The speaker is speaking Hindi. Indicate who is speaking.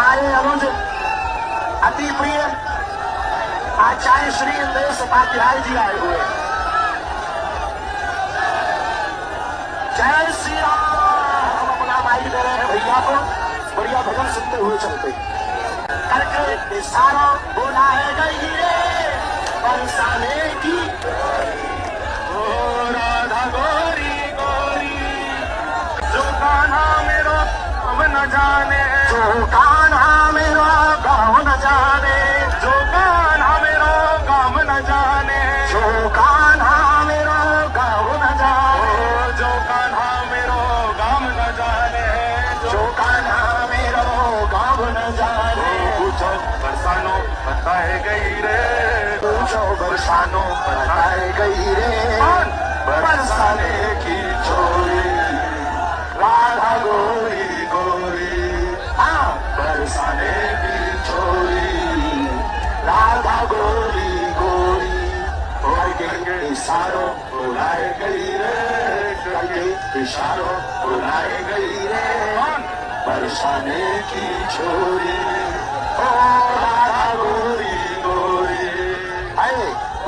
Speaker 1: हमारे अनुज अति प्रिय आचार्य श्री इंद्रेश उपाध्याय जी आए हुए। जय श्री राम। हम अपना माइक दे रहे हैं भैया को, बढ़िया भजन सुनते हुए चलते करके इशारा बुलाए गई रे बरसाने की। ओ राधा गोरी गोरी जो कान्हा मेरो अब न जाने, जो कान्हा मेरो गाँव न जाने, जो कान्हा मेरो गाँव न जाने, जो कान्हा मेरो गाँव न जाने, जो कान्हा मेरो गाँव न जाने, जो कान्हा मेरो गाँव न जाने। पूछो बरसानो बताए गई रे, पूछो बरसानो बताए गई रे बरसाने की छोरी राधा गोरी गोरी। हाँ, बरसाने की छोरी राधा गोरी गोरी। करके इशारों बुलाए गई रे, करके इशारों बुलाए गई रे बरसाने की छोरी।